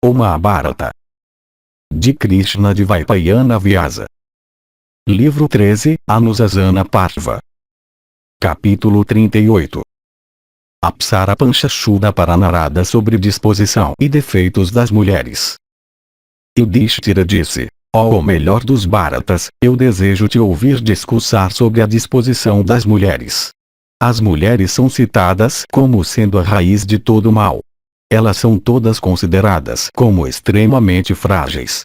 O Mahabharata. De Krishna de Vaipayana Vyasa. Livro 13, Anusasana Parva. Capítulo 38. Apsara Panchashuda para Narada sobre disposição e defeitos das mulheres. Yudhishthira disse: ó o melhor dos Bharatas, eu desejo te ouvir discursar sobre a disposição das mulheres. As mulheres são citadas como sendo a raiz de todo mal. Elas são todas consideradas como extremamente frágeis.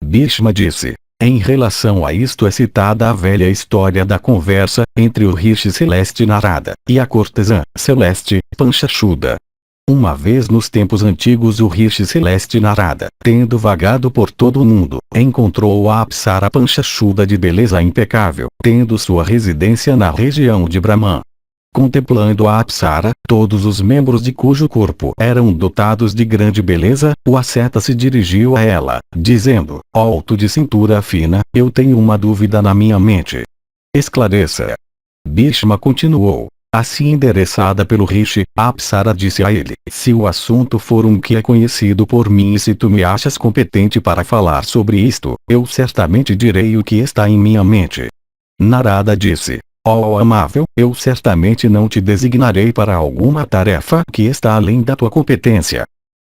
Bhishma disse: em relação a isto é citada a velha história da conversa entre o Rishi Celeste Narada e a cortesã celeste Panchashuda. Uma vez nos tempos antigos o Rishi Celeste Narada, tendo vagado por todo o mundo, encontrou a Apsara Panchashuda de beleza impecável, tendo sua residência na região de Brahman. Contemplando a Apsara, todos os membros de cujo corpo eram dotados de grande beleza, o asceta se dirigiu a ela, dizendo: ó alto de cintura fina, eu tenho uma dúvida na minha mente. Esclareça. Bhishma continuou. Assim endereçada pelo Rishi, a Apsara disse a ele: se o assunto for um que é conhecido por mim e se tu me achas competente para falar sobre isto, eu certamente direi o que está em minha mente. Narada disse: ó amável, eu certamente não te designarei para alguma tarefa que está além da tua competência.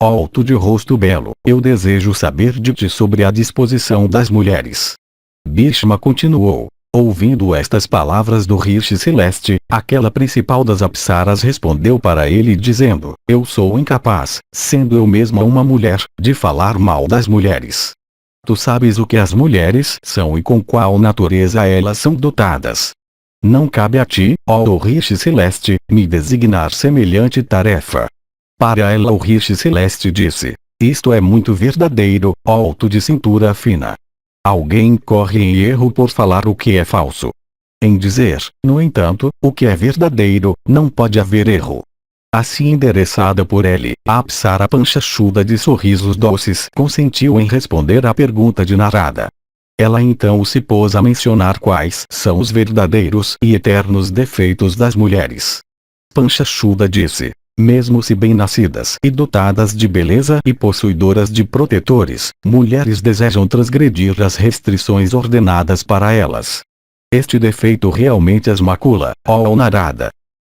Ó alto de rosto belo, eu desejo saber de ti sobre a disposição das mulheres. Bhishma continuou. Ouvindo estas palavras do Rishi Celeste, aquela principal das Apsaras respondeu para ele dizendo: eu sou incapaz, sendo eu mesma uma mulher, de falar mal das mulheres. Tu sabes o que as mulheres são e com qual natureza elas são dotadas. Não cabe a ti, ó Rishi Celeste, me designar semelhante tarefa. Para ela o Rishi Celeste disse: isto é muito verdadeiro, ó alto de cintura fina. Alguém corre em erro por falar o que é falso. Em dizer, no entanto, o que é verdadeiro, não pode haver erro. Assim endereçada por ele, a Apsara Panchashuda de sorrisos doces consentiu em responder à pergunta de Narada. Ela então se pôs a mencionar quais são os verdadeiros e eternos defeitos das mulheres. Panchashuda disse: mesmo se bem-nascidas e dotadas de beleza e possuidoras de protetores, mulheres desejam transgredir as restrições ordenadas para elas. Este defeito realmente as macula, ó Narada.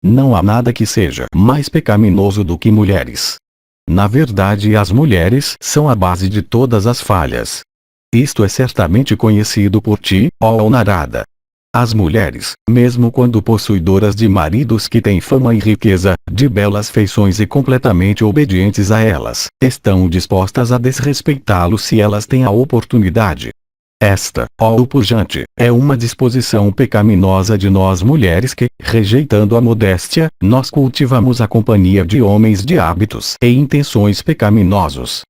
Não há nada que seja mais pecaminoso do que mulheres. Na verdade, as mulheres são a base de todas as falhas. Isto é certamente conhecido por ti, ó Narada. As mulheres, mesmo quando possuidoras de maridos que têm fama e riqueza, de belas feições e completamente obedientes a elas, estão dispostas a desrespeitá-los se elas têm a oportunidade. Esta, ó pujante, é uma disposição pecaminosa de nós mulheres que, rejeitando a modéstia, nós cultivamos a companhia de homens de hábitos e intenções pecaminosos.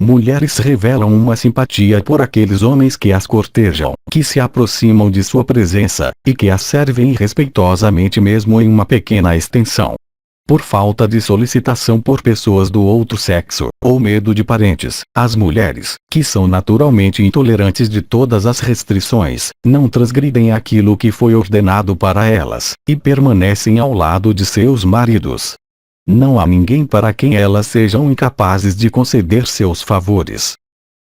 Mulheres revelam uma simpatia por aqueles homens que as cortejam, que se aproximam de sua presença, e que as servem respeitosamente mesmo em uma pequena extensão. Por falta de solicitação por pessoas do outro sexo, ou medo de parentes, as mulheres, que são naturalmente intolerantes de todas as restrições, não transgridem aquilo que foi ordenado para elas, e permanecem ao lado de seus maridos. Não há ninguém para quem elas sejam incapazes de conceder seus favores.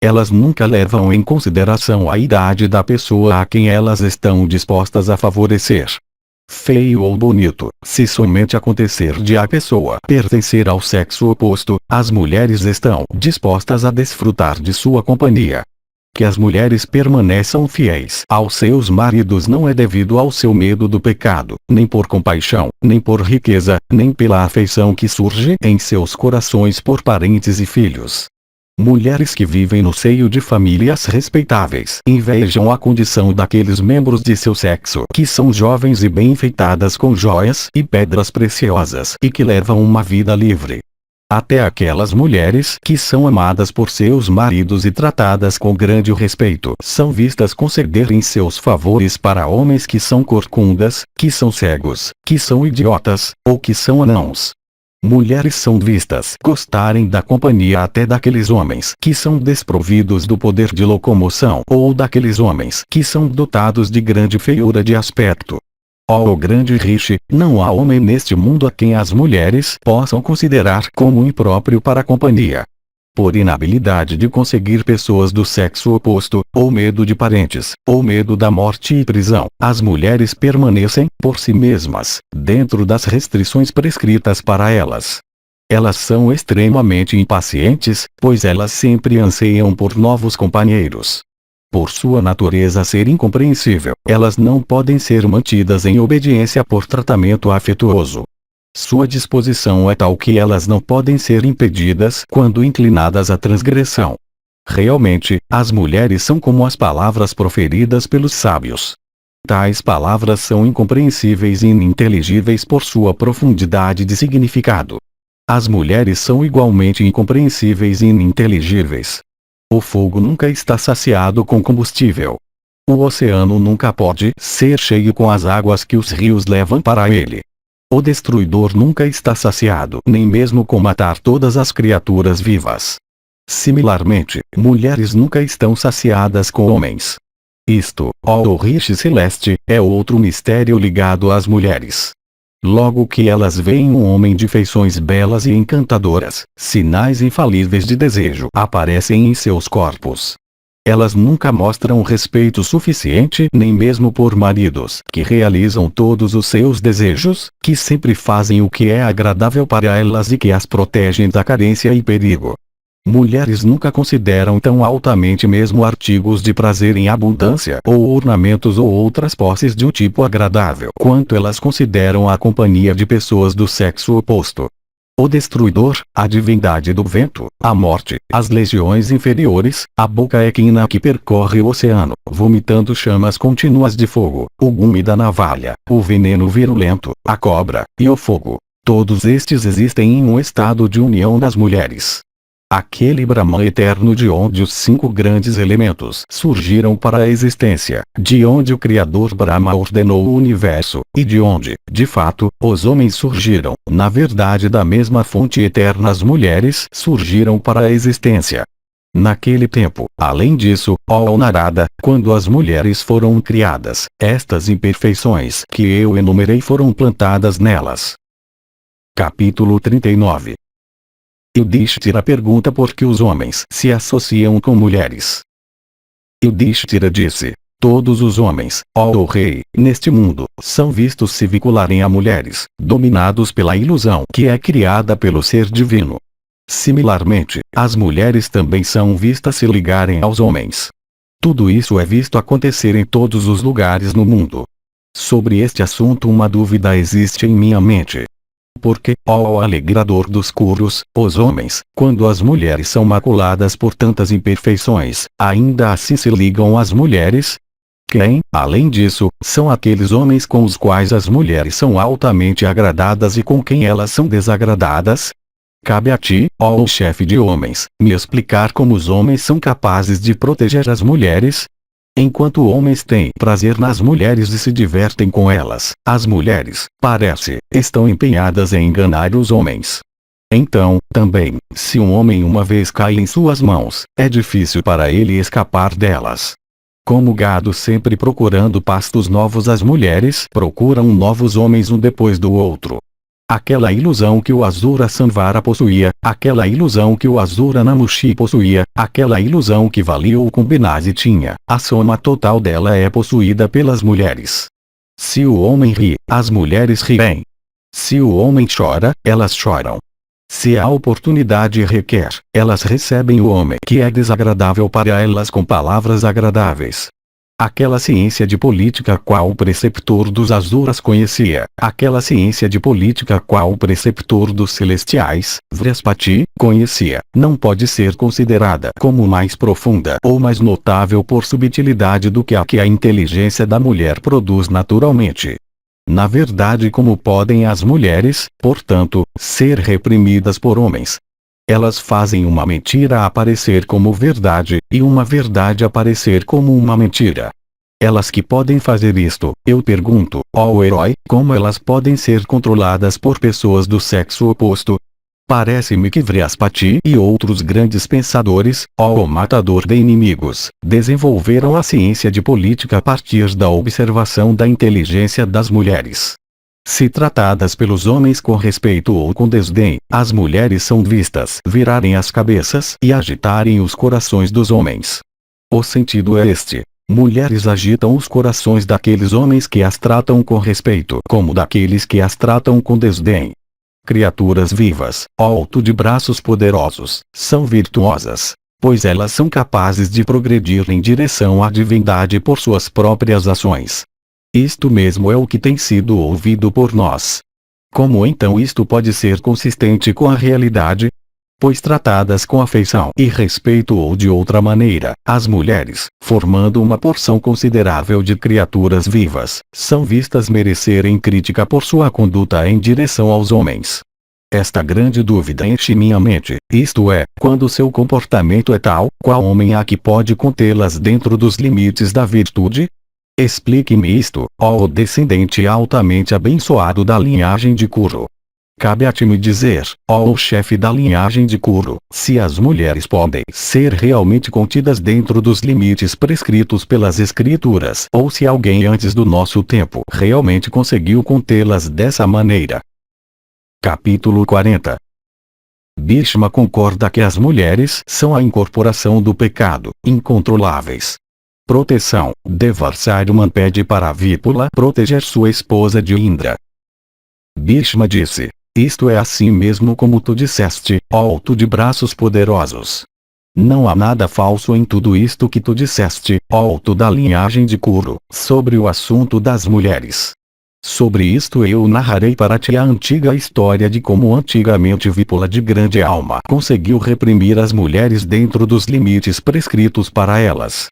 Elas nunca levam em consideração a idade da pessoa a quem elas estão dispostas a favorecer. Feio ou bonito, se somente acontecer de a pessoa pertencer ao sexo oposto, as mulheres estão dispostas a desfrutar de sua companhia. Que as mulheres permaneçam fiéis aos seus maridos não é devido ao seu medo do pecado, nem por compaixão, nem por riqueza, nem pela afeição que surge em seus corações por parentes e filhos. Mulheres que vivem no seio de famílias respeitáveis invejam a condição daqueles membros de seu sexo que são jovens e bem enfeitadas com joias e pedras preciosas e que levam uma vida livre. Até aquelas mulheres que são amadas por seus maridos e tratadas com grande respeito são vistas concederem seus favores para homens que são corcundas, que são cegos, que são idiotas, ou que são anãos. Mulheres são vistas gostarem da companhia até daqueles homens que são desprovidos do poder de locomoção ou daqueles homens que são dotados de grande feiura de aspecto. Ó grande Rishi, não há homem neste mundo a quem as mulheres possam considerar como impróprio para a companhia. por inabilidade de conseguir pessoas do sexo oposto, ou medo de parentes, ou medo da morte e prisão, as mulheres permanecem, por si mesmas, dentro das restrições prescritas para elas. Elas são extremamente impacientes, pois elas sempre anseiam por novos companheiros. Por sua natureza ser incompreensível, elas não podem ser mantidas em obediência por tratamento afetuoso. Sua disposição é tal que elas não podem ser impedidas quando inclinadas à transgressão. Realmente, as mulheres são como as palavras proferidas pelos sábios. Tais palavras são incompreensíveis e ininteligíveis por sua profundidade de significado. As mulheres são igualmente incompreensíveis e ininteligíveis. O fogo nunca está saciado com combustível. O oceano nunca pode ser cheio com as águas que os rios levam para ele. O destruidor nunca está saciado nem mesmo com matar todas as criaturas vivas. Similarmente, mulheres nunca estão saciadas com homens. Isto, ó Rishi Celeste, é outro mistério ligado às mulheres. Logo que elas veem um homem de feições belas e encantadoras, sinais infalíveis de desejo aparecem em seus corpos. Elas nunca mostram respeito suficiente nem mesmo por maridos que realizam todos os seus desejos, que sempre fazem o que é agradável para elas e que as protegem da carência e perigo. Mulheres nunca consideram tão altamente mesmo artigos de prazer em abundância ou ornamentos ou outras posses de um tipo agradável quanto elas consideram a companhia de pessoas do sexo oposto. O destruidor, a divindade do vento, a morte, as legiões inferiores, a boca equina que percorre o oceano, vomitando chamas contínuas de fogo, o gume da navalha, o veneno virulento, a cobra, e o fogo. Todos estes existem em um estado de união das mulheres. Aquele Brahman eterno de onde os 5 grandes elementos surgiram para a existência, de onde o Criador Brahma ordenou o universo, e de onde, de fato, os homens surgiram, na verdade da mesma fonte eterna as mulheres surgiram para a existência. Naquele tempo, além disso, ó Narada, quando as mulheres foram criadas, estas imperfeições que eu enumerei foram plantadas nelas. Capítulo 39. Yudhishthira pergunta por que os homens se associam com mulheres. Yudhishthira disse: todos os homens, ó rei, neste mundo, são vistos se vincularem a mulheres, dominados pela ilusão que é criada pelo ser divino. Similarmente, as mulheres também são vistas se ligarem aos homens. Tudo isso é visto acontecer em todos os lugares no mundo. Sobre este assunto uma dúvida existe em minha mente. Porque, ó alegrador dos curos, os homens, quando as mulheres são maculadas por tantas imperfeições, ainda assim se ligam às mulheres? Quem, além disso, são aqueles homens com os quais as mulheres são altamente agradadas e com quem elas são desagradadas? Cabe a ti, ó chefe de homens, me explicar como os homens são capazes de proteger as mulheres? Enquanto homens têm prazer nas mulheres e se divertem com elas, as mulheres, parece, estão empenhadas em enganar os homens. Então, também, se um homem uma vez cai em suas mãos, é difícil para ele escapar delas. Como gado sempre procurando pastos novos, as mulheres procuram novos homens um depois do outro. Aquela ilusão que o Asura Samvara possuía, aquela ilusão que o Asura Namushi possuía, aquela ilusão que Vali ou Kumbinase tinha, a soma total dela é possuída pelas mulheres. Se o homem ri, as mulheres riem. Se o homem chora, elas choram. Se a oportunidade requer, elas recebem o homem que é desagradável para elas com palavras agradáveis. Aquela ciência de política qual o preceptor dos Asuras conhecia, aquela ciência de política qual o preceptor dos celestiais, Vrihaspati, conhecia, não pode ser considerada como mais profunda ou mais notável por subtilidade do que a inteligência da mulher produz naturalmente. Na verdade, como podem as mulheres, portanto, ser reprimidas por homens? Elas fazem uma mentira aparecer como verdade, e uma verdade aparecer como uma mentira. Elas que podem fazer isto, eu pergunto, ó herói, como elas podem ser controladas por pessoas do sexo oposto? Parece-me que Vrihaspati e outros grandes pensadores, ó matador de inimigos, desenvolveram a ciência de política a partir da observação da inteligência das mulheres. Se tratadas pelos homens com respeito ou com desdém, as mulheres são vistas virarem as cabeças e agitarem os corações dos homens. O sentido é este: mulheres agitam os corações daqueles homens que as tratam com respeito, como daqueles que as tratam com desdém. Criaturas vivas, alto de braços poderosos, são virtuosas, pois elas são capazes de progredir em direção à divindade por suas próprias ações. Isto mesmo é o que tem sido ouvido por nós. Como então isto pode ser consistente com a realidade? Pois tratadas com afeição e respeito ou de outra maneira, as mulheres, formando uma porção considerável de criaturas vivas, são vistas merecerem crítica por sua conduta em direção aos homens. Esta grande dúvida enche minha mente, isto é, quando seu comportamento é tal, qual homem há que pode contê-las dentro dos limites da virtude? Explique-me isto, ó descendente altamente abençoado da linhagem de Kuru. Cabe a ti me dizer, ó chefe da linhagem de Kuru, se as mulheres podem ser realmente contidas dentro dos limites prescritos pelas escrituras, ou se alguém antes do nosso tempo realmente conseguiu contê-las dessa maneira. Capítulo 40. Bhishma concorda que as mulheres são a incorporação do pecado, incontroláveis. Proteção. Devarsarman pede para Vipula proteger sua esposa de Indra. Bhishma disse: isto é assim mesmo como tu disseste, alto de braços poderosos. Não há nada falso em tudo isto que tu disseste, alto da linhagem de Kuru, sobre o assunto das mulheres. Sobre isto eu narrarei para ti a antiga história de como antigamente Vipula de grande alma conseguiu reprimir as mulheres dentro dos limites prescritos para elas.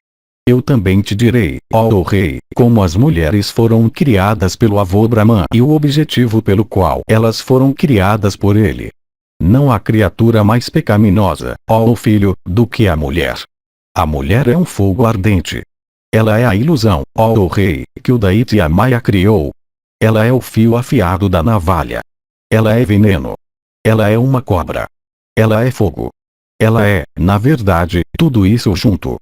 Eu também te direi, ó rei, como as mulheres foram criadas pelo avô Brahman e o objetivo pelo qual elas foram criadas por ele. Não há criatura mais pecaminosa, ó filho, do que a mulher. A mulher é um fogo ardente. Ela é a ilusão, ó rei, que o Daitya Maya criou. Ela é o fio afiado da navalha. Ela é veneno. Ela é uma cobra. Ela é fogo. Ela é, na verdade, tudo isso junto.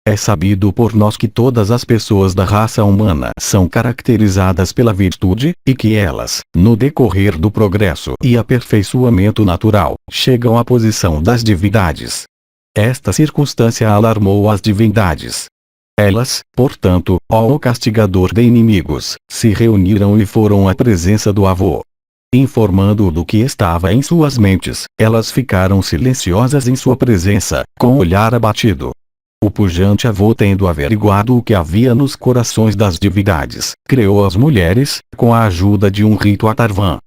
É sabido por nós que todas as pessoas da raça humana são caracterizadas pela virtude, e que elas, no decorrer do progresso e aperfeiçoamento natural, chegam à posição das divindades. Esta circunstância alarmou as divindades. Elas, portanto, ó castigador de inimigos, se reuniram e foram à presença do avô. Informando-o do que estava em suas mentes, elas ficaram silenciosas em sua presença, com o olhar abatido. O pujante avô, tendo averiguado o que havia nos corações das divindades, criou as mulheres, com a ajuda de um rito Atharvan.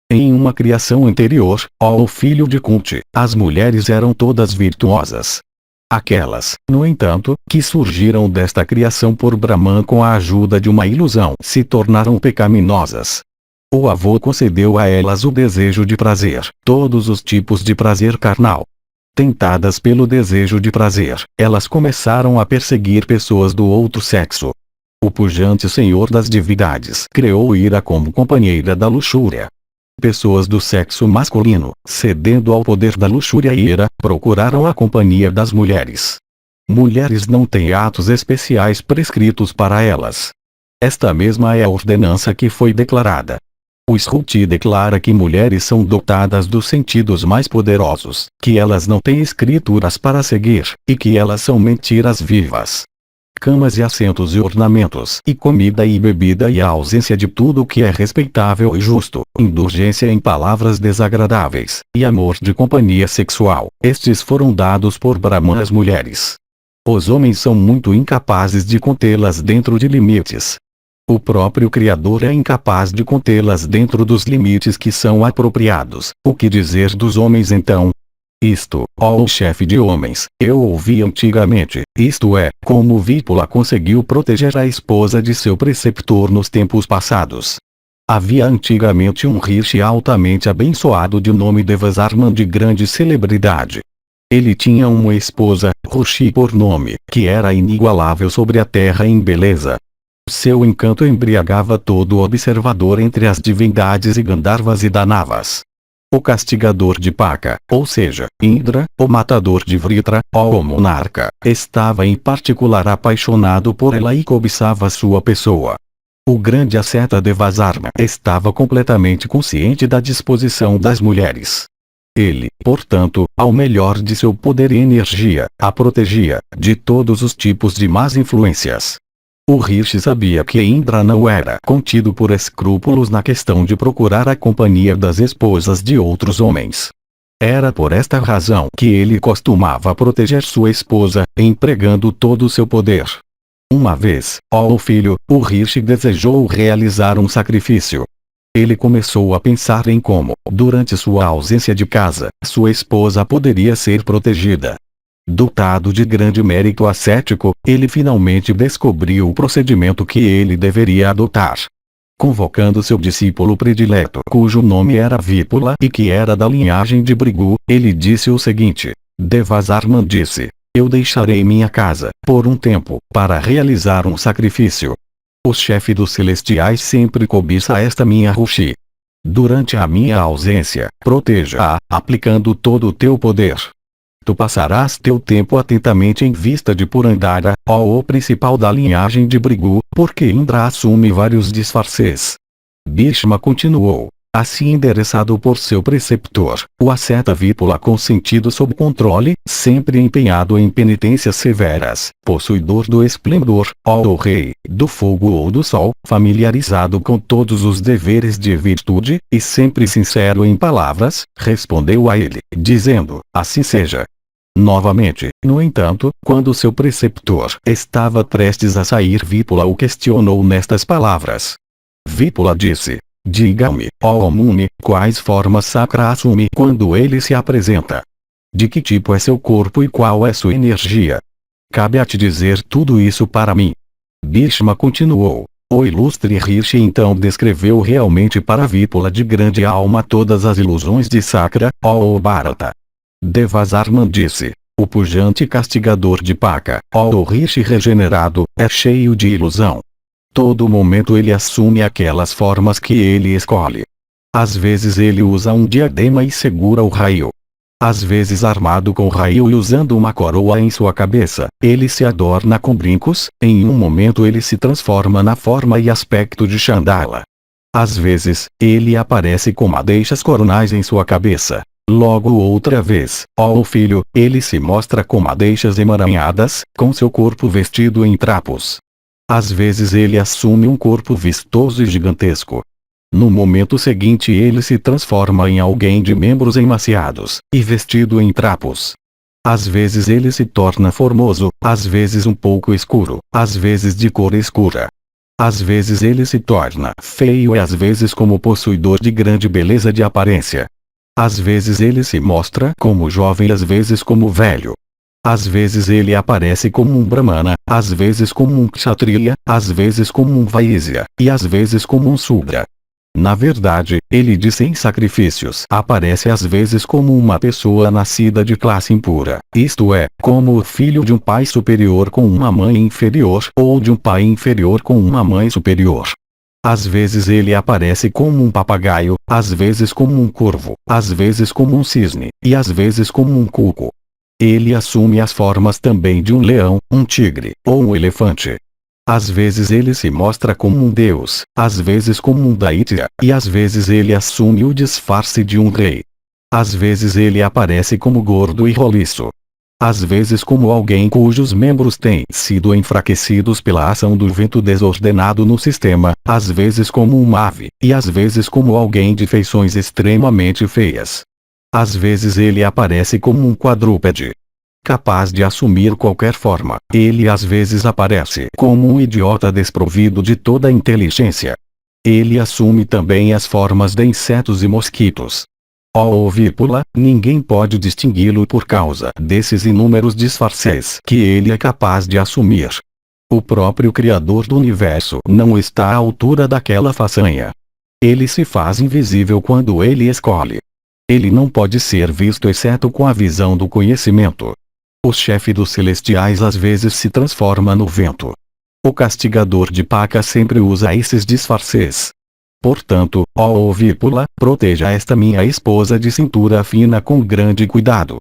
Em uma criação anterior, ó filho de Kunti, as mulheres eram todas virtuosas. Aquelas, no entanto, que surgiram desta criação por Brahman com a ajuda de uma ilusão, se tornaram pecaminosas. O avô concedeu a elas o desejo de prazer, todos os tipos de prazer carnal. Tentadas pelo desejo de prazer, elas começaram a perseguir pessoas do outro sexo. O pujante senhor das divindades criou Ira como companheira da luxúria. Pessoas do sexo masculino, cedendo ao poder da luxúria e ira, procuraram a companhia das mulheres. Mulheres não têm atos especiais prescritos para elas. Esta mesma é a ordenança que foi declarada. O Shruti declara que mulheres são dotadas dos sentidos mais poderosos, que elas não têm escrituras para seguir, e que elas são mentiras vivas. Camas e assentos e ornamentos, e comida e bebida e a ausência de tudo o que é respeitável e justo, indulgência em palavras desagradáveis, e amor de companhia sexual, estes foram dados por Brahman às mulheres. Os homens são muito incapazes de contê-las dentro de limites. O próprio Criador é incapaz de contê-las dentro dos limites que são apropriados. O que dizer dos homens então? Isto, ó chefe de homens, eu ouvi antigamente, isto é, como Vipula conseguiu proteger a esposa de seu preceptor nos tempos passados. Havia antigamente um rishi altamente abençoado de nome Devasarman de grande celebridade. Ele tinha uma esposa, Rushi por nome, que era inigualável sobre a terra em beleza. Seu encanto embriagava todo o observador entre as divindades e Gandharvas e Danavas. O castigador de Paka, ou seja, Indra, o matador de Vritra, ó monarca, estava em particular apaixonado por ela e cobiçava sua pessoa. O grande asceta Devasarma estava completamente consciente da disposição das mulheres. Ele, portanto, ao melhor de seu poder e energia, a protegia de todos os tipos de más influências. O Rishi sabia que Indra não era contido por escrúpulos na questão de procurar a companhia das esposas de outros homens. Era por esta razão que ele costumava proteger sua esposa, empregando todo o seu poder. Uma vez, ó filho, o Rishi desejou realizar um sacrifício. Ele começou a pensar em como, durante sua ausência de casa, sua esposa poderia ser protegida. Dotado de grande mérito ascético, ele finalmente descobriu o procedimento que ele deveria adotar. Convocando seu discípulo predileto, cujo nome era Vípula e que era da linhagem de Brigu, ele disse o seguinte: Devasarman disse: eu deixarei minha casa, por um tempo, para realizar um sacrifício. O chefe dos celestiais sempre cobiça esta minha Rushi. Durante a minha ausência, proteja-a, aplicando todo o teu poder. Tu passarás teu tempo atentamente em vista de Purandara, ó o principal da linhagem de Brigu, porque Indra assume vários disfarces. Bhishma continuou. Assim endereçado por seu preceptor, o asceta Vípula consentido sob controle, sempre empenhado em penitências severas, possuidor do esplendor, ó o rei, do fogo ou do sol, familiarizado com todos os deveres de virtude, e sempre sincero em palavras, respondeu a ele, dizendo, assim seja. Novamente, no entanto, quando seu preceptor estava prestes a sair, Vípula o questionou nestas palavras. Vípula disse: diga-me, ó Muni, quais formas Sakra assume quando ele se apresenta? De que tipo é seu corpo e qual é sua energia? Cabe a te dizer tudo isso para mim. Bhishma continuou. O ilustre Rishi então descreveu realmente para Vípula de grande alma todas as ilusões de Sakra, ó Bharata. Devasarman disse: o pujante castigador de Paka, ó Rishi regenerado, é cheio de ilusão. Todo momento ele assume aquelas formas que ele escolhe. Às vezes ele usa um diadema e segura o raio. Às vezes armado com raio e usando uma coroa em sua cabeça, ele se adorna com brincos, em um momento ele se transforma na forma e aspecto de Chandala. Às vezes, ele aparece com madeixas coronais em sua cabeça. Logo outra vez, ó filho, ele se mostra com madeixas emaranhadas, com seu corpo vestido em trapos. Às vezes ele assume um corpo vistoso e gigantesco. No momento seguinte ele se transforma em alguém de membros emaciados, e vestido em trapos. Às vezes ele se torna formoso, às vezes um pouco escuro, às vezes de cor escura. Às vezes ele se torna feio e às vezes como possuidor de grande beleza de aparência. Às vezes ele se mostra como jovem e às vezes como velho. Às vezes ele aparece como um Brahmana, às vezes como um Kshatriya, às vezes como um Vaisya, e às vezes como um Sudra. Na verdade, ele de 100 sacrifícios aparece às vezes como uma pessoa nascida de classe impura, isto é, como o filho de um pai superior com uma mãe inferior ou de um pai inferior com uma mãe superior. Às vezes ele aparece como um papagaio, às vezes como um corvo, às vezes como um cisne, e às vezes como um cuco. Ele assume as formas também de um leão, um tigre, ou um elefante. Às vezes ele se mostra como um deus, às vezes como um Daitya, e às vezes ele assume o disfarce de um rei. Às vezes ele aparece como gordo e roliço. Às vezes como alguém cujos membros têm sido enfraquecidos pela ação do vento desordenado no sistema, às vezes como uma ave, e às vezes como alguém de feições extremamente feias. Às vezes ele aparece como um quadrúpede. Capaz de assumir qualquer forma, ele às vezes aparece como um idiota desprovido de toda inteligência. Ele assume também as formas de insetos e mosquitos. Ó Vípula, ninguém pode distingui-lo por causa desses inúmeros disfarces que ele é capaz de assumir. O próprio Criador do Universo não está à altura daquela façanha. Ele se faz invisível quando ele escolhe. Ele não pode ser visto exceto com a visão do conhecimento. O chefe dos celestiais às vezes se transforma no vento. O castigador de Paka sempre usa esses disfarces. Portanto, ó Vípula, proteja esta minha esposa de cintura fina com grande cuidado.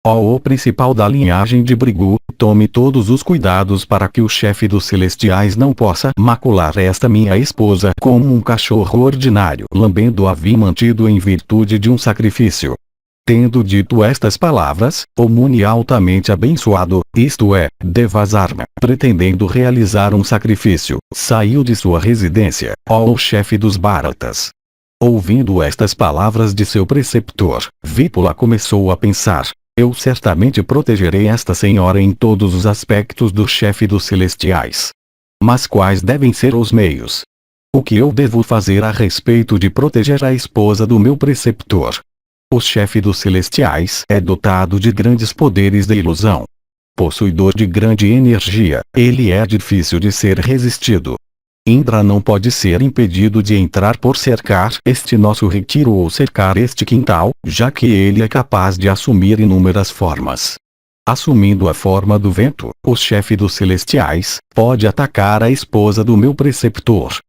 Ó, o principal da linhagem de Brigu, tome todos os cuidados para que o chefe dos celestiais não possa macular esta minha esposa como um cachorro ordinário lambendo-a vi mantido em virtude de um sacrifício. Tendo dito estas palavras, o Muni altamente abençoado, isto é, Devasarma, pretendendo realizar um sacrifício, saiu de sua residência, ó o chefe dos Bharatas. Ouvindo estas palavras de seu preceptor, Vipula começou a pensar: eu certamente protegerei esta senhora em todos os aspectos do chefe dos celestiais. Mas quais devem ser os meios? O que eu devo fazer a respeito de proteger a esposa do meu preceptor? O chefe dos celestiais é dotado de grandes poderes de ilusão. Possuidor de grande energia, ele é difícil de ser resistido. Indra não pode ser impedido de entrar por cercar este nosso retiro ou cercar este quintal, já que ele é capaz de assumir inúmeras formas. Assumindo a forma do vento, o chefe dos celestiais pode atacar a esposa do meu preceptor.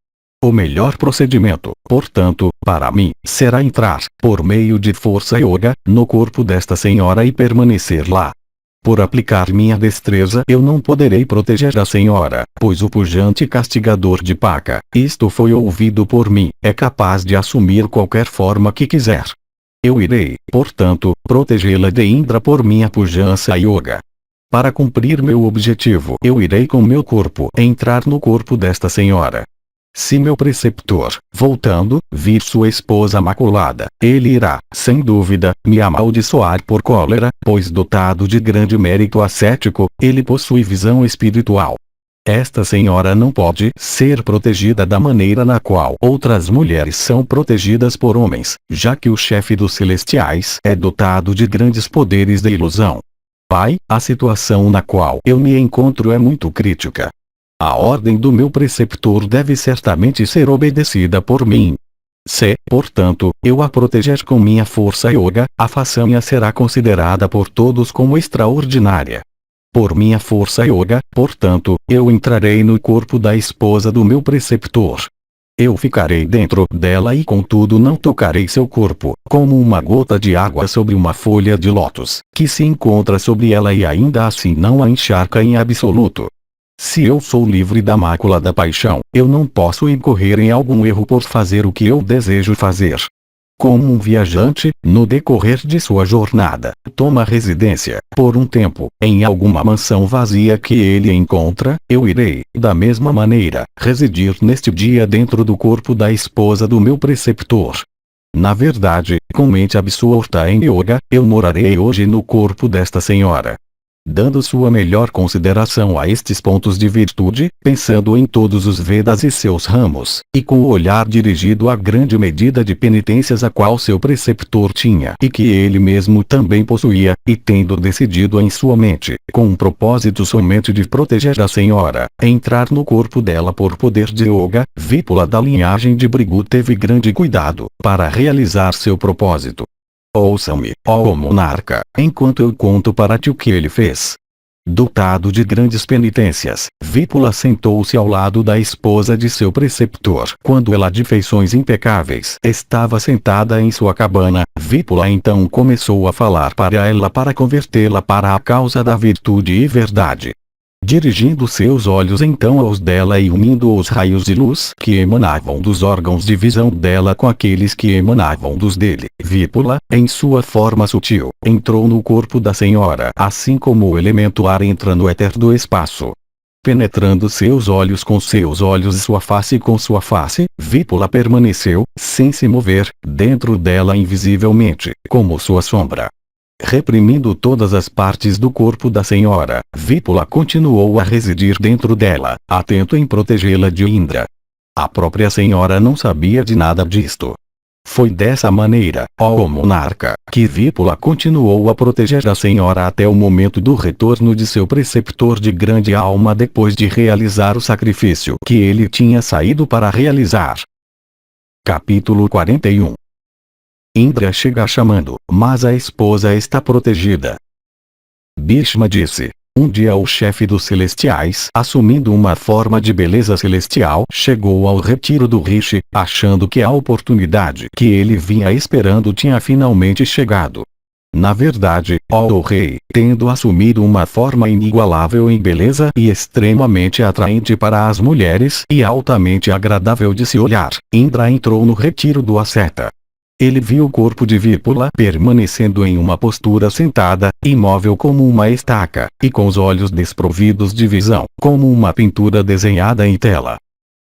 O melhor procedimento, portanto, para mim, será entrar, por meio de força yoga, no corpo desta senhora e permanecer lá. Por aplicar minha destreza eu não poderei proteger a senhora, pois o pujante castigador de Paka, isto foi ouvido por mim, é capaz de assumir qualquer forma que quiser. Eu irei, portanto, protegê-la de Indra por minha pujança yoga. Para cumprir meu objetivo eu irei com meu corpo entrar no corpo desta senhora. Se meu preceptor, voltando, vir sua esposa maculada, ele irá, sem dúvida, me amaldiçoar por cólera, pois dotado de grande mérito ascético, ele possui visão espiritual. Esta senhora não pode ser protegida da maneira na qual outras mulheres são protegidas por homens, já que o chefe dos celestiais é dotado de grandes poderes de ilusão. Pai, a situação na qual eu me encontro é muito crítica. A ordem do meu preceptor deve certamente ser obedecida por mim. Se, portanto, eu a proteger com minha força yoga, a façanha será considerada por todos como extraordinária. Por minha força yoga, portanto, eu entrarei no corpo da esposa do meu preceptor. Eu ficarei dentro dela e contudo não tocarei seu corpo, como uma gota de água sobre uma folha de lótus, que se encontra sobre ela e ainda assim não a encharca em absoluto. Se eu sou livre da mácula da paixão, eu não posso incorrer em algum erro por fazer o que eu desejo fazer. Como um viajante, no decorrer de sua jornada, toma residência, por um tempo, em alguma mansão vazia que ele encontra, eu irei, da mesma maneira, residir neste dia dentro do corpo da esposa do meu preceptor. Na verdade, com mente absorta em yoga, eu morarei hoje no corpo desta senhora. Dando sua melhor consideração a estes pontos de virtude, pensando em todos os Vedas e seus ramos, e com o olhar dirigido à grande medida de penitências a qual seu preceptor tinha e que ele mesmo também possuía, e tendo decidido em sua mente, com um propósito somente de proteger a senhora, entrar no corpo dela por poder de yoga, Vipula da linhagem de Brigu teve grande cuidado para realizar seu propósito. Ouça-me, ó monarca, enquanto eu conto para ti o que ele fez. Dotado de grandes penitências, Vipula sentou-se ao lado da esposa de seu preceptor. Quando ela de feições impecáveis estava sentada em sua cabana, Vipula então começou a falar para ela para convertê-la para a causa da virtude e verdade. Dirigindo seus olhos então aos dela e unindo os raios de luz que emanavam dos órgãos de visão dela com aqueles que emanavam dos dele, Vipula, em sua forma sutil, entrou no corpo da senhora assim como o elemento ar entra no éter do espaço. Penetrando seus olhos com seus olhos e sua face com sua face, Vipula permaneceu, sem se mover, dentro dela invisivelmente, como sua sombra. Reprimindo todas as partes do corpo da senhora, Vipula continuou a residir dentro dela, atento em protegê-la de Indra. A própria senhora não sabia de nada disto. Foi dessa maneira, ó monarca, que Vipula continuou a proteger a senhora até o momento do retorno de seu preceptor de grande alma depois de realizar o sacrifício que ele tinha saído para realizar. Capítulo 41. Indra chega chamando, mas a esposa está protegida. Bhishma disse: um dia o chefe dos celestiais, assumindo uma forma de beleza celestial, chegou ao retiro do Rishi, achando que a oportunidade que ele vinha esperando tinha finalmente chegado. Na verdade, ó rei, tendo assumido uma forma inigualável em beleza e extremamente atraente para as mulheres e altamente agradável de se olhar, Indra entrou no retiro do asceta. Ele viu o corpo de Vípula permanecendo em uma postura sentada, imóvel como uma estaca, e com os olhos desprovidos de visão, como uma pintura desenhada em tela.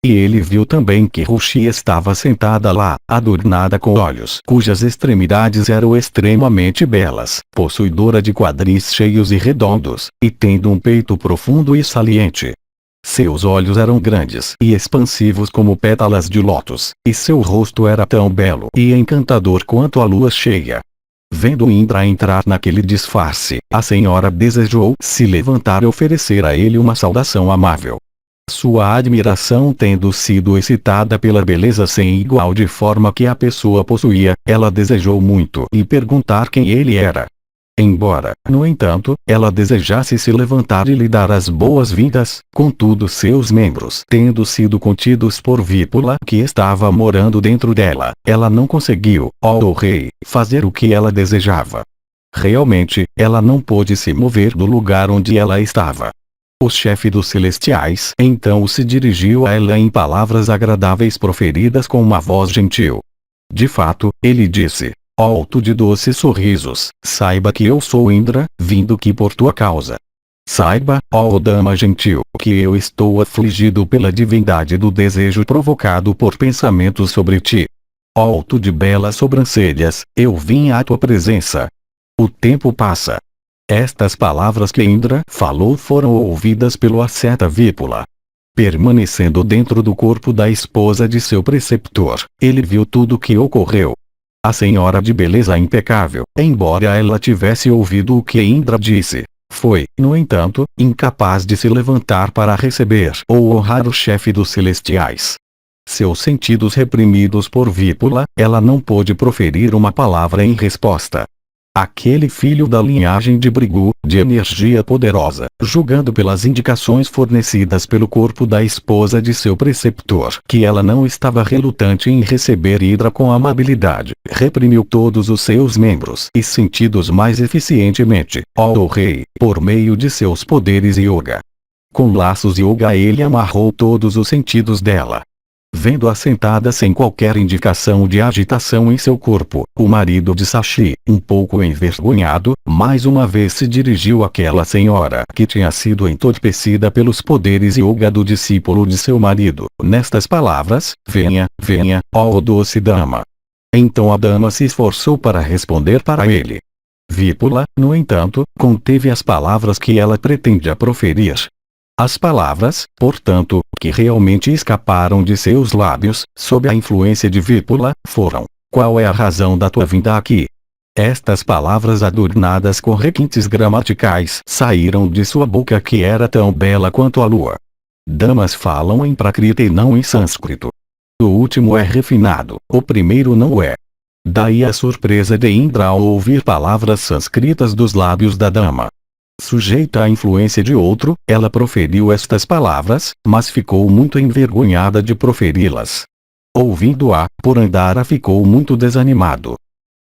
E ele viu também que Rushi estava sentada lá, adornada com olhos cujas extremidades eram extremamente belas, possuidora de quadris cheios e redondos, e tendo um peito profundo e saliente. Seus olhos eram grandes e expansivos como pétalas de lótus, e seu rosto era tão belo e encantador quanto a lua cheia. Vendo Indra entrar naquele disfarce, a senhora desejou se levantar e oferecer a ele uma saudação amável. Sua admiração tendo sido excitada pela beleza sem igual de forma que a pessoa possuía, ela desejou muito lhe perguntar quem ele era. Embora, no entanto, ela desejasse se levantar e lhe dar as boas-vindas, contudo seus membros tendo sido contidos por Vípula que estava morando dentro dela, ela não conseguiu, ó rei, fazer o que ela desejava. Realmente, ela não pôde se mover do lugar onde ela estava. O chefe dos celestiais então se dirigiu a ela em palavras agradáveis proferidas com uma voz gentil. De fato, ele disse: ó tu de doces sorrisos, saiba que eu sou Indra, vindo aqui por tua causa. Saiba, ó dama gentil, que eu estou afligido pela divindade do desejo provocado por pensamentos sobre ti. Ó tu de belas sobrancelhas, eu vim à tua presença. O tempo passa. Estas palavras que Indra falou foram ouvidas pelo asceta Vípula. Permanecendo dentro do corpo da esposa de seu preceptor, ele viu tudo o que ocorreu. A senhora de beleza impecável, embora ela tivesse ouvido o que Indra disse, foi, no entanto, incapaz de se levantar para receber ou honrar o chefe dos celestiais. Seus sentidos reprimidos por Vípula, ela não pôde proferir uma palavra em resposta. Aquele filho da linhagem de Brigu, de energia poderosa, julgando pelas indicações fornecidas pelo corpo da esposa de seu preceptor que ela não estava relutante em receber Indra com amabilidade, reprimiu todos os seus membros e sentidos mais eficientemente, ó rei, por meio de seus poderes yoga. Com laços yoga ele amarrou todos os sentidos dela. Vendo-a sentada sem qualquer indicação de agitação em seu corpo, o marido de Sashi, um pouco envergonhado, mais uma vez se dirigiu àquela senhora que tinha sido entorpecida pelos poderes yoga do discípulo de seu marido, nestas palavras: venha, venha, ó doce dama. Então a dama se esforçou para responder para ele. Vípula, no entanto, conteve as palavras que ela pretendia proferir. As palavras, portanto, que realmente escaparam de seus lábios, sob a influência de Vípula, foram: qual é a razão da tua vinda aqui? Estas palavras adornadas com requintes gramaticais saíram de sua boca que era tão bela quanto a lua. Damas falam em Prakrita e não em sânscrito. O último é refinado, o primeiro não é. Daí a surpresa de Indra ao ouvir palavras sânscritas dos lábios da dama. Sujeita à influência de outro, ela proferiu estas palavras, mas ficou muito envergonhada de proferi-las. Ouvindo-a, Purandara ficou muito desanimado.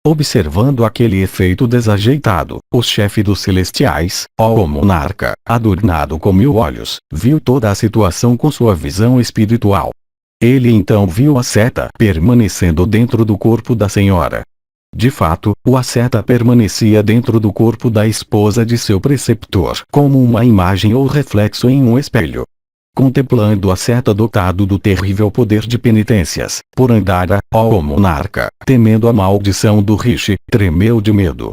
Observando aquele efeito desajeitado, o chefe dos celestiais, ó monarca, adornado com 1000 olhos, viu toda a situação com sua visão espiritual. Ele então viu a seta permanecendo dentro do corpo da senhora. De fato, o asceta permanecia dentro do corpo da esposa de seu preceptor, como uma imagem ou reflexo em um espelho. Contemplando o asceta dotado do terrível poder de penitências, Purandara, ó monarca, temendo a maldição do Rishi, tremeu de medo.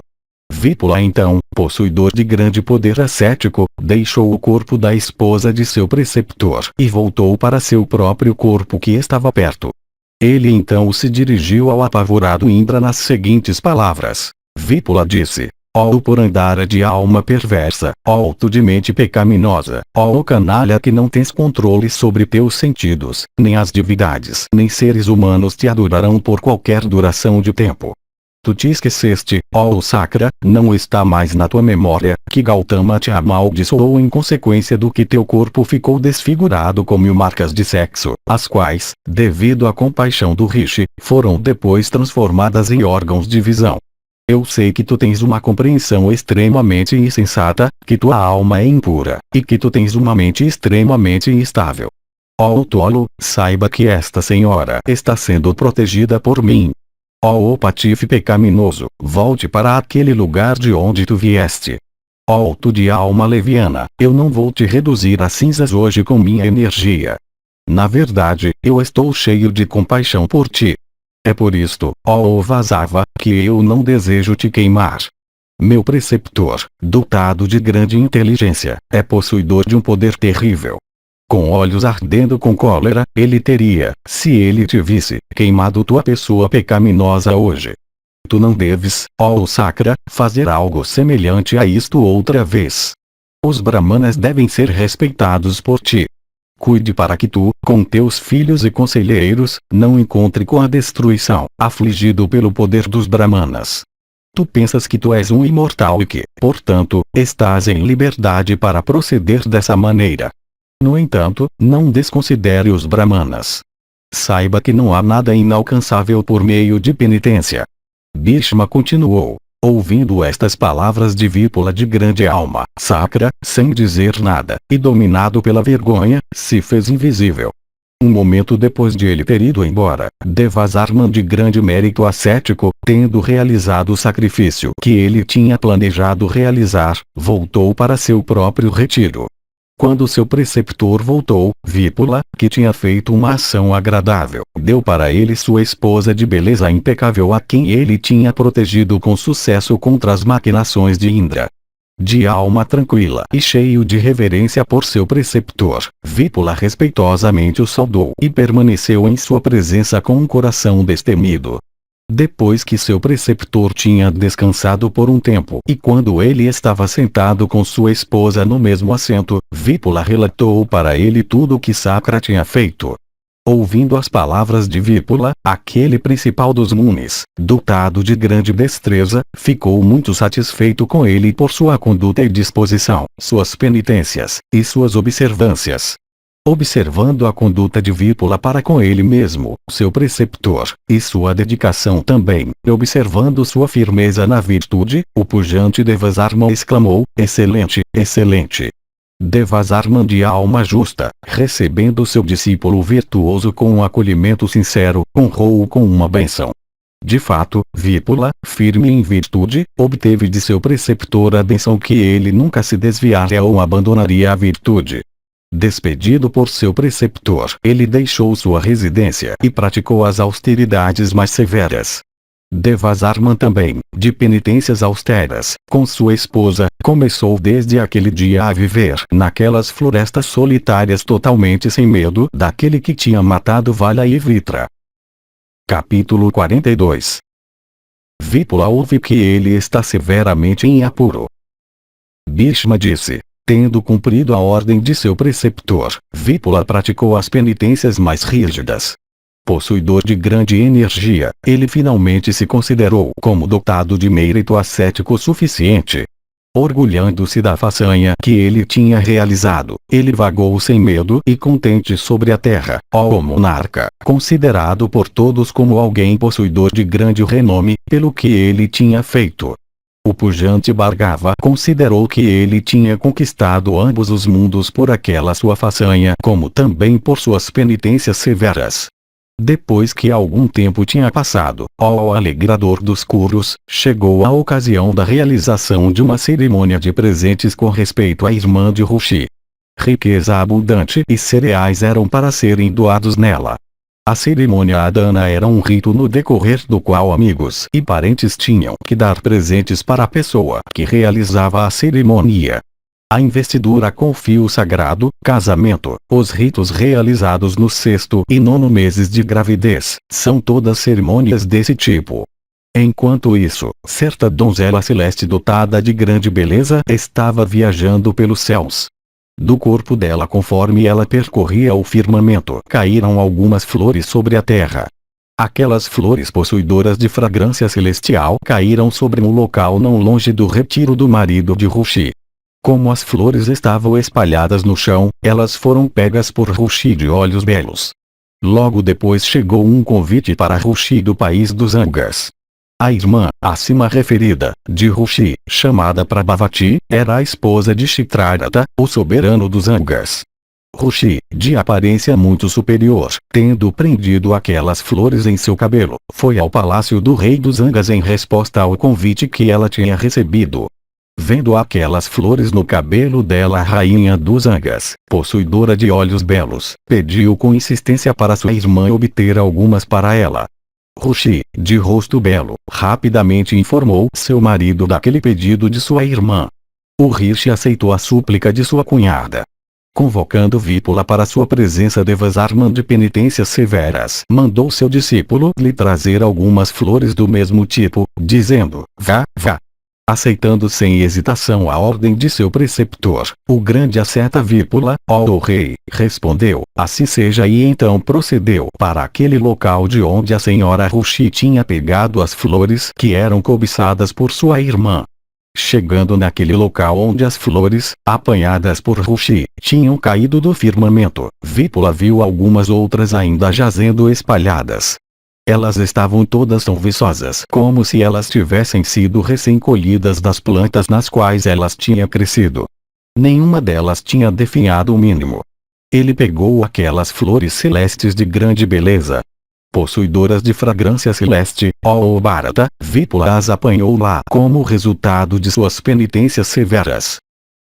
Vípula então, possuidor de grande poder ascético, deixou o corpo da esposa de seu preceptor e voltou para seu próprio corpo que estava perto. Ele então se dirigiu ao apavorado Indra nas seguintes palavras. Vípula disse: ó Purandara de alma perversa, ó tu de mente pecaminosa, ó canalha que não tens controle sobre teus sentidos, nem as divindades nem seres humanos te adorarão por qualquer duração de tempo. Tu te esqueceste, ó Sacra, não está mais na tua memória, que Gautama te amaldiçoou em consequência do que teu corpo ficou desfigurado com 1000 marcas de sexo, as quais, devido à compaixão do Rishi, foram depois transformadas em órgãos de visão. Eu sei que tu tens uma compreensão extremamente insensata, que tua alma é impura, e que tu tens uma mente extremamente instável. Ó tolo, saiba que esta senhora está sendo protegida por mim. Ó patife pecaminoso, volte para aquele lugar de onde tu vieste. Ó tu de alma leviana, eu não vou te reduzir a cinzas hoje com minha energia. Na verdade, eu estou cheio de compaixão por ti. É por isto, ó Vasava, que eu não desejo te queimar. Meu preceptor, dotado de grande inteligência, é possuidor de um poder terrível. Com olhos ardendo com cólera, ele teria, se ele te visse, queimado tua pessoa pecaminosa hoje. Tu não deves, ó Sacra, fazer algo semelhante a isto outra vez. Os Brahmanas devem ser respeitados por ti. Cuide para que tu, com teus filhos e conselheiros, não encontre com a destruição, afligido pelo poder dos Brahmanas. Tu pensas que tu és um imortal e que, portanto, estás em liberdade para proceder dessa maneira. No entanto, não desconsidere os Brahmanas. Saiba que não há nada inalcançável por meio de penitência. Bhishma continuou, ouvindo estas palavras de Vípula de grande alma, Sacra, sem dizer nada, e dominado pela vergonha, se fez invisível. Um momento depois de ele ter ido embora, Devasarman de grande mérito ascético, tendo realizado o sacrifício que ele tinha planejado realizar, voltou para seu próprio retiro. Quando seu preceptor voltou, Vípula, que tinha feito uma ação agradável, deu para ele sua esposa de beleza impecável a quem ele tinha protegido com sucesso contra as maquinações de Indra. De alma tranquila e cheio de reverência por seu preceptor, Vípula respeitosamente o saudou e permaneceu em sua presença com um coração destemido. Depois que seu preceptor tinha descansado por um tempo e quando ele estava sentado com sua esposa no mesmo assento, Vípula relatou para ele tudo o que Sacra tinha feito. Ouvindo as palavras de Vípula, aquele principal dos Munis, dotado de grande destreza, ficou muito satisfeito com ele por sua conduta e disposição, suas penitências, e suas observâncias. Observando a conduta de Vípula para com ele mesmo, seu preceptor, e sua dedicação também, e observando sua firmeza na virtude, o pujante Devasarman exclamou, excelente, excelente. Devasarman de alma justa, recebendo seu discípulo virtuoso com um acolhimento sincero, honrou-o com uma bênção. De fato, Vípula, firme em virtude, obteve de seu preceptor a bênção que ele nunca se desviaria ou abandonaria a virtude. Despedido por seu preceptor, ele deixou sua residência e praticou as austeridades mais severas. Devasarman também, de penitências austeras, com sua esposa, começou desde aquele dia a viver naquelas florestas solitárias totalmente sem medo daquele que tinha matado Vala e Vritra. Capítulo 42. Vípula ouve que ele está severamente em apuro. Bhishma disse. Tendo cumprido a ordem de seu preceptor, Vípula praticou as penitências mais rígidas. Possuidor de grande energia, ele finalmente se considerou como dotado de mérito ascético suficiente. Orgulhando-se da façanha que ele tinha realizado, ele vagou sem medo e contente sobre a terra, ó monarca, considerado por todos como alguém possuidor de grande renome, pelo que ele tinha feito. O pujante Bhargava considerou que ele tinha conquistado ambos os mundos por aquela sua façanha, como também por suas penitências severas. Depois que algum tempo tinha passado, ó alegrador dos Kurus, chegou a ocasião da realização de uma cerimônia de presentes com respeito à irmã de Rushi. Riqueza abundante e cereais eram para serem doados nela. A cerimônia Adana era um rito no decorrer do qual amigos e parentes tinham que dar presentes para a pessoa que realizava a cerimônia. A investidura com fio sagrado, casamento, os ritos realizados no sexto e nono meses de gravidez, são todas cerimônias desse tipo. Enquanto isso, certa donzela celeste dotada de grande beleza estava viajando pelos céus. Do corpo dela, conforme ela percorria o firmamento, caíram algumas flores sobre a terra. Aquelas flores possuidoras de fragrância celestial caíram sobre um local não longe do retiro do marido de Rushi. Como as flores estavam espalhadas no chão, elas foram pegas por Rushi de olhos belos. Logo depois chegou um convite para Rushi do país dos Angas. A irmã, acima referida, de Rushi, chamada Prabhavati, era a esposa de Chitrarata, o soberano dos Angas. Rushi, de aparência muito superior, tendo prendido aquelas flores em seu cabelo, foi ao palácio do rei dos Angas em resposta ao convite que ela tinha recebido. Vendo aquelas flores no cabelo dela, a rainha dos Angas, possuidora de olhos belos, pediu com insistência para sua irmã obter algumas para ela. Rushi, de rosto belo, rapidamente informou seu marido daquele pedido de sua irmã. O Rishi aceitou a súplica de sua cunhada. Convocando Vipula para sua presença Devasarman de penitências severas, mandou seu discípulo lhe trazer algumas flores do mesmo tipo, dizendo: vá, vá. Aceitando sem hesitação a ordem de seu preceptor, o grande asceta Vipula, ó rei, respondeu: assim seja, e então procedeu para aquele local de onde a senhora Rushi tinha pegado as flores que eram cobiçadas por sua irmã. Chegando naquele local onde as flores, apanhadas por Rushi, tinham caído do firmamento, Vipula viu algumas outras ainda jazendo espalhadas. Elas estavam todas tão viçosas como se elas tivessem sido recém-colhidas das plantas nas quais elas tinham crescido. Nenhuma delas tinha definhado o mínimo. Ele pegou aquelas flores celestes de grande beleza, possuidoras de fragrância celeste, ó Bharata, Vipula as apanhou lá como resultado de suas penitências severas.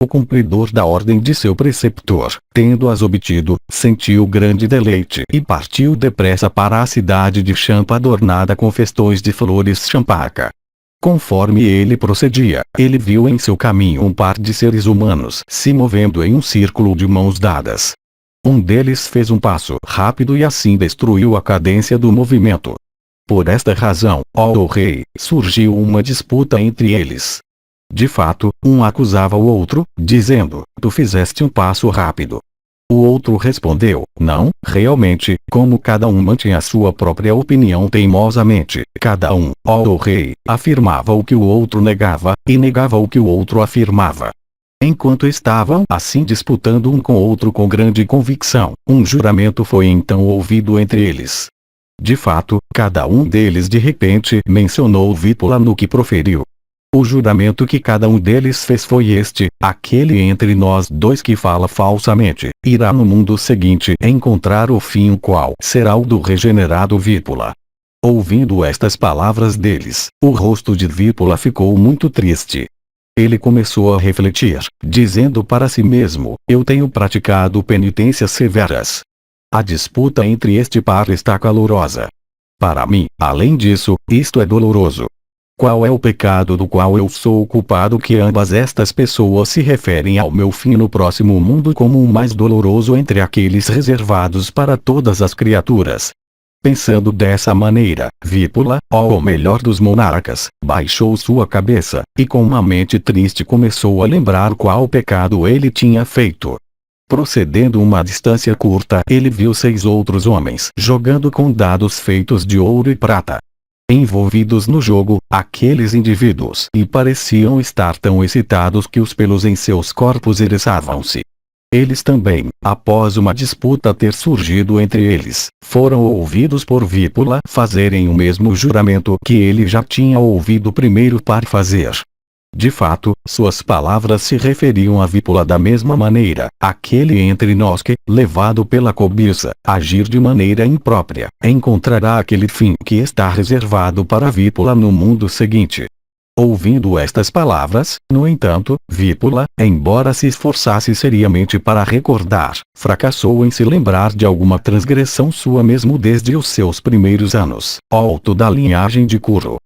O cumpridor da ordem de seu preceptor, tendo-as obtido, sentiu grande deleite e partiu depressa para a cidade de Champa adornada com festões de flores champaka. Conforme ele procedia, ele viu em seu caminho um par de seres humanos se movendo em um círculo de mãos dadas. Um deles fez um passo rápido e assim destruiu a cadência do movimento. Por esta razão, ó rei, surgiu uma disputa entre eles. De fato, um acusava o outro, dizendo: tu fizeste um passo rápido. O outro respondeu: não, realmente, como cada um mantinha a sua própria opinião teimosamente, cada um, ó rei, afirmava o que o outro negava, e negava o que o outro afirmava. Enquanto estavam assim disputando um com o outro com grande convicção, um juramento foi então ouvido entre eles. De fato, cada um deles de repente mencionou Vipula no que proferiu. O juramento que cada um deles fez foi este: aquele entre nós dois que fala falsamente, irá no mundo seguinte encontrar o fim, o qual será o do regenerado Vipula. Ouvindo estas palavras deles, o rosto de Vipula ficou muito triste. Ele começou a refletir, dizendo para si mesmo: eu tenho praticado penitências severas. A disputa entre este par está calorosa. Para mim, além disso, isto é doloroso. Qual é o pecado do qual eu sou culpado que ambas estas pessoas se referem ao meu fim no próximo mundo como o mais doloroso entre aqueles reservados para todas as criaturas? Pensando dessa maneira, Vipula, ó o melhor dos monarcas, baixou sua cabeça, e com uma mente triste começou a lembrar qual pecado ele tinha feito. Procedendo uma distância curta, ele viu 6 outros homens jogando com dados feitos de ouro e prata. Envolvidos no jogo, aqueles indivíduos e pareciam estar tão excitados que os pelos em seus corpos eriçavam-se. Eles também, após uma disputa ter surgido entre eles, foram ouvidos por Vipula fazerem o mesmo juramento que ele já tinha ouvido primeiro par fazer. De fato, suas palavras se referiam a Vipula da mesma maneira: aquele entre nós que, levado pela cobiça, agir de maneira imprópria, encontrará aquele fim que está reservado para Vipula no mundo seguinte. Ouvindo estas palavras, no entanto, Vipula, embora se esforçasse seriamente para recordar, fracassou em se lembrar de alguma transgressão sua mesmo desde os seus primeiros anos, alto da linhagem de Kuru.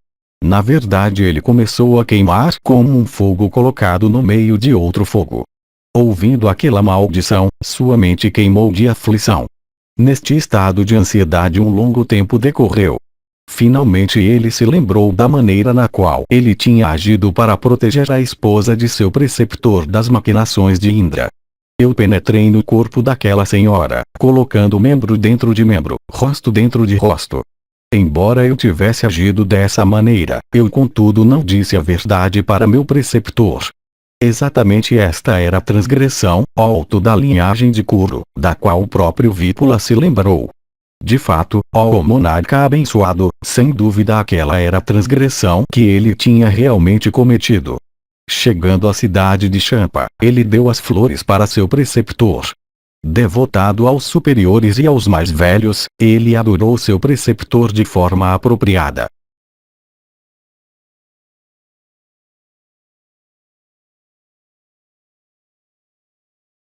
Na verdade, ele começou a queimar como um fogo colocado no meio de outro fogo. Ouvindo aquela maldição, sua mente queimou de aflição. Neste estado de ansiedade um longo tempo decorreu. Finalmente ele se lembrou da maneira na qual ele tinha agido para proteger a esposa de seu preceptor das maquinações de Indra. Eu penetrei no corpo daquela senhora, colocando membro dentro de membro, rosto dentro de rosto. Embora eu tivesse agido dessa maneira, eu contudo não disse a verdade para meu preceptor. Exatamente esta era a transgressão, alto da linhagem de Kuru, da qual o próprio Vipula se lembrou. De fato, ó monarca abençoado, sem dúvida aquela era a transgressão que ele tinha realmente cometido. Chegando à cidade de Champa, ele deu as flores para seu preceptor. Devotado aos superiores e aos mais velhos, ele adorou seu preceptor de forma apropriada.